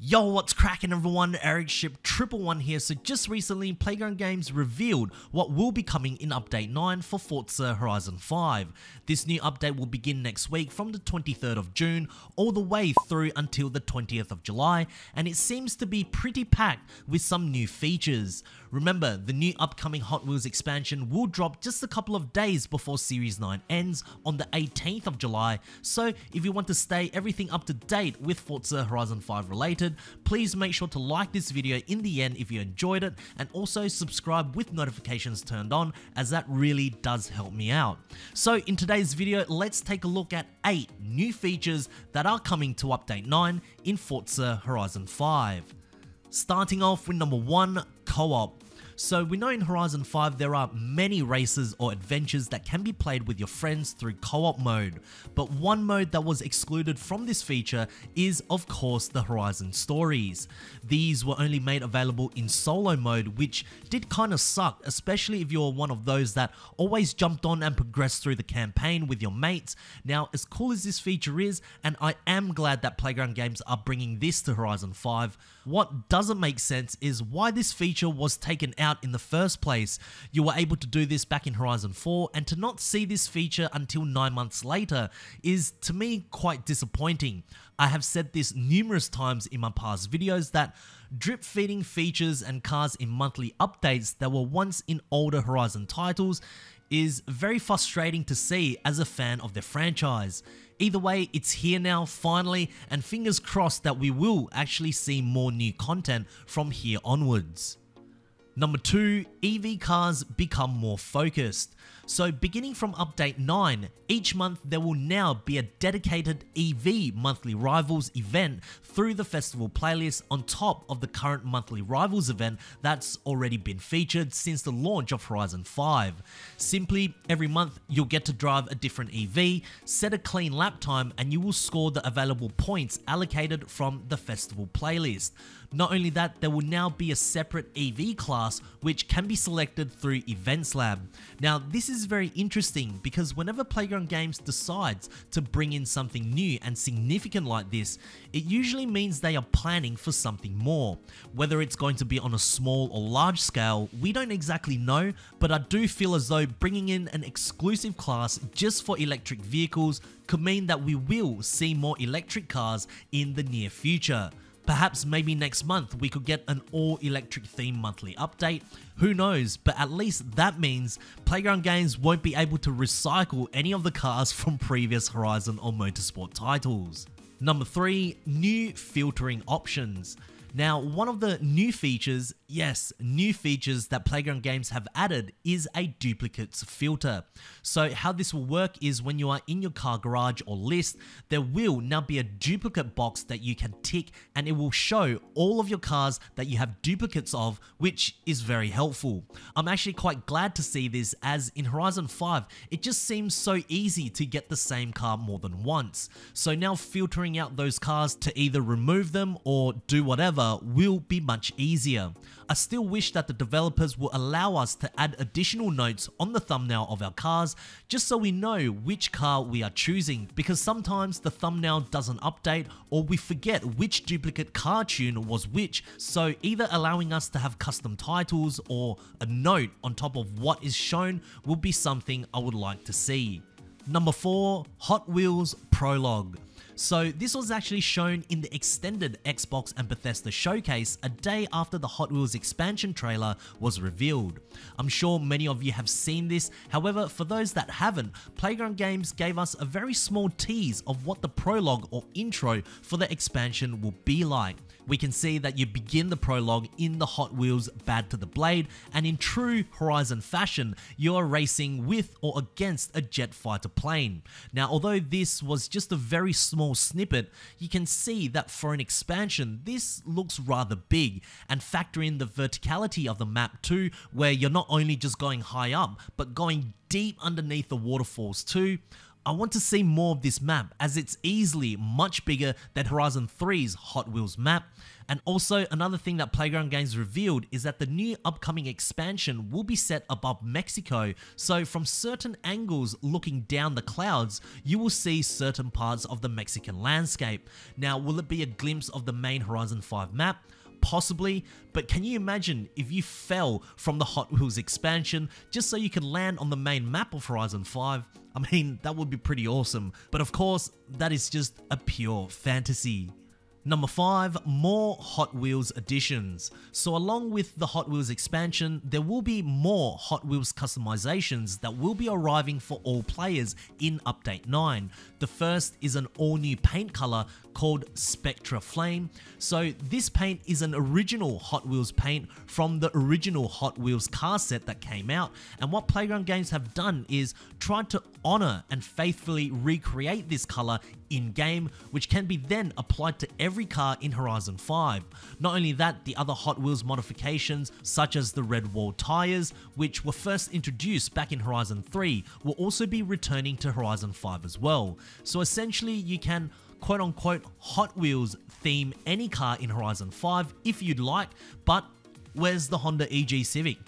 Yo, what's cracking everyone? Ericship 111 here. So just recently, Playground Games revealed what will be coming in Update 9 for Forza Horizon 5. This new update will begin next week from the 23rd of June all the way through until the 20th of July, and it seems to be pretty packed with some new features. Remember, the new upcoming Hot Wheels expansion will drop just a couple of days before Series 9 ends on the 18th of July, so if you want to stay everything up to date with Forza Horizon 5 related, please make sure to like this video in the end if you enjoyed it, and also subscribe with notifications turned on, as that really does help me out. So in today's video, let's take a look at 8 new features that are coming to Update 9 in Forza Horizon 5. Starting off with number 1, co-op. So we know in Horizon 5 there are many races or adventures that can be played with your friends through co-op mode, but one mode that was excluded from this feature is of course the Horizon stories. These were only made available in solo mode, which did kinda suck, especially if you're one of those that always jumped on and progressed through the campaign with your mates. Now, as cool as this feature is, and I am glad that Playground Games are bringing this to Horizon 5, what doesn't make sense is why this feature was taken out in the first place. You were able to do this back in Horizon 4, and to not see this feature until 9 months later is, to me, quite disappointing. I have said this numerous times in my past videos that drip feeding features and cars in monthly updates that were once in older Horizon titles is very frustrating to see as a fan of the franchise. Either way, it's here now finally, and fingers crossed that we will actually see more new content from here onwards. Number 2, EV cars become more focused. So beginning from Update 9, each month there will now be a dedicated EV Monthly Rivals event through the festival playlist on top of the current Monthly Rivals event that's already been featured since the launch of Horizon 5. Simply, every month you'll get to drive a different EV, set a clean lap time, and you will score the available points allocated from the festival playlist. Not only that, there will now be a separate EV class which can be selected through Eventlabs. Now, this is very interesting because whenever Playground Games decides to bring in something new and significant like this, it usually means they are planning for something more. Whether it's going to be on a small or large scale, we don't exactly know, but I do feel as though bringing in an exclusive class just for electric vehicles could mean that we will see more electric cars in the near future. Perhaps maybe next month we could get an all-electric theme monthly update, who knows, but at least that means Playground Games won't be able to recycle any of the cars from previous Horizon or Motorsport titles. Number 3, new filtering options. Now, one of the new features, yes, new features that Playground Games have added is a duplicates filter. So how this will work is when you are in your car garage or list, there will now be a duplicate box that you can tick, and it will show all of your cars that you have duplicates of, which is very helpful. I'm actually quite glad to see this, as in Horizon 5, it just seems so easy to get the same car more than once. So now filtering out those cars to either remove them or do whatever will be much easier. I still wish that the developers will allow us to add additional notes on the thumbnail of our cars just so we know which car we are choosing, because sometimes the thumbnail doesn't update or we forget which duplicate car tune was which, so either allowing us to have custom titles or a note on top of what is shown will be something I would like to see. Number 4, Hot Wheels Prologue. So this was actually shown in the extended Xbox and Bethesda showcase a day after the Hot Wheels expansion trailer was revealed. I'm sure many of you have seen this, however for those that haven't, Playground Games gave us a very small tease of what the prologue or intro for the expansion will be like. We can see that you begin the prologue in the Hot Wheels Bad to the Blade, and in true Horizon fashion, you are racing with or against a jet fighter plane. Now, although this was just a very small snippet, you can see that for an expansion, this looks rather big, and factor in the verticality of the map too, where you're not only just going high up, but going deep underneath the waterfalls too. I want to see more of this map, as it's easily much bigger than Horizon 3's Hot Wheels map. And also, another thing that Playground Games revealed is that the new upcoming expansion will be set above Mexico, so from certain angles looking down the clouds, you will see certain parts of the Mexican landscape. Now, will it be a glimpse of the main Horizon 5 map? Possibly, but can you imagine if you fell from the Hot Wheels expansion just so you could land on the main map of Horizon 5? I mean, that would be pretty awesome, but of course, that is just a pure fantasy. Number 5, more Hot Wheels additions. So along with the Hot Wheels expansion, there will be more Hot Wheels customizations that will be arriving for all players in Update 9. The first is an all-new paint color called Spectra Flame. So this paint is an original Hot Wheels paint from the original Hot Wheels car set that came out, and what Playground Games have done is tried to honor and faithfully recreate this color in-game, which can be then applied to every car in Horizon 5. Not only that, the other Hot Wheels modifications, such as the red wall tires, which were first introduced back in Horizon 3, will also be returning to Horizon 5 as well. So essentially, you can quote-unquote Hot Wheels theme any car in Horizon 5 if you'd like, but where's the Honda EG Civic?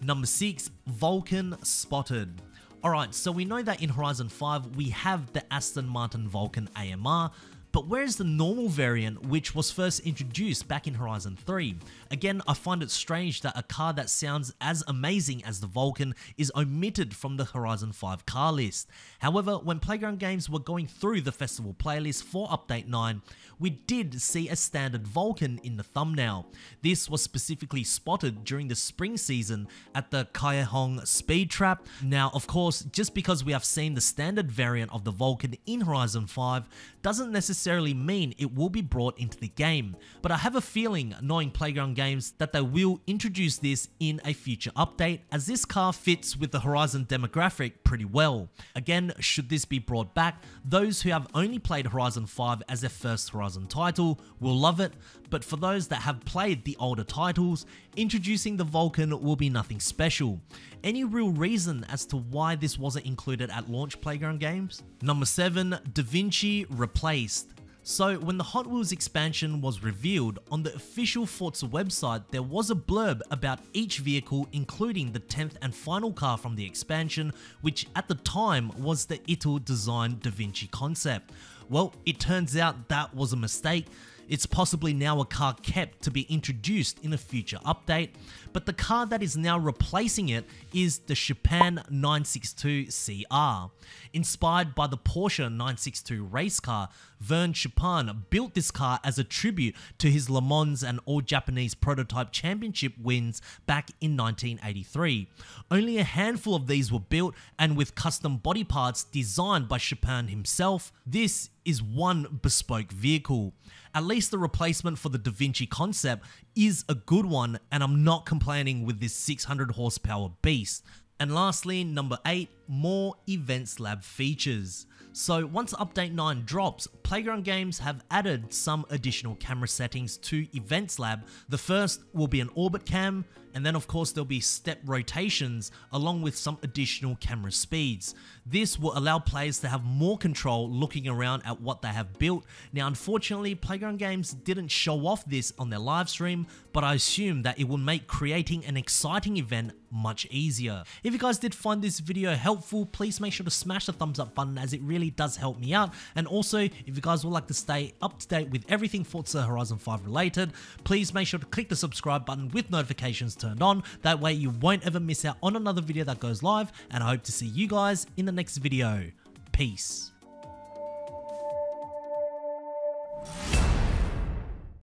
Number 6, Vulcan Spotted. Alright, so we know that in Horizon 5 we have the Aston Martin Vulcan AMR, but where's the normal variant which was first introduced back in Horizon 3? Again, I find it strange that a car that sounds as amazing as the Vulcan is omitted from the Horizon 5 car list. However, when Playground Games were going through the festival playlist for Update 9, we did see a standard Vulcan in the thumbnail. This was specifically spotted during the spring season at the Kaehong Speed Trap. Now, of course, just because we have seen the standard variant of the Vulcan in Horizon 5 doesn't necessarily mean it will be brought into the game, but I have a feeling, knowing Playground Games, that they will introduce this in a future update, as this car fits with the Horizon demographic pretty well. Again, should this be brought back, those who have only played Horizon 5 as their first Horizon title will love it, but for those that have played the older titles, introducing the Vulcan will be nothing special. Any real reason as to why this wasn't included at launch, Playground Games? Number 7, DaVinci Replaced. So when the Hot Wheels expansion was revealed, on the official Forza website there was a blurb about each vehicle, including the 10th and final car from the expansion, which at the time was the Ito designed DaVinci concept. Well, it turns out that was a mistake. It's possibly now a car kept to be introduced in a future update, but the car that is now replacing it is the Chopin 962 CR. Inspired by the Porsche 962 race car, Vern Chopin built this car as a tribute to his Le Mans and All-Japanese Prototype Championship wins back in 1983. Only a handful of these were built, and with custom body parts designed by Chopin himself, this is one bespoke vehicle. At least the replacement for the DaVinci concept is a good one, and I'm not complaining with this 600 horsepower beast. And lastly, number 8, more Eventlabs features. So once Update 9 drops, Playground Games have added some additional camera settings to Eventlabs. The first will be an orbit cam, and then of course there'll be step rotations along with some additional camera speeds. This will allow players to have more control looking around at what they have built. Now unfortunately, Playground Games didn't show off this on their live stream, but I assume that it will make creating an exciting event much easier. If you guys did find this video helpful, please make sure to smash the thumbs up button, as it really does help me out. And also, if you guys would like to stay up to date with everything Forza Horizon 5 related, please make sure to click the subscribe button with notifications turned on. That way you won't ever miss out on another video that goes live, and I hope to see you guys in the next video. Peace.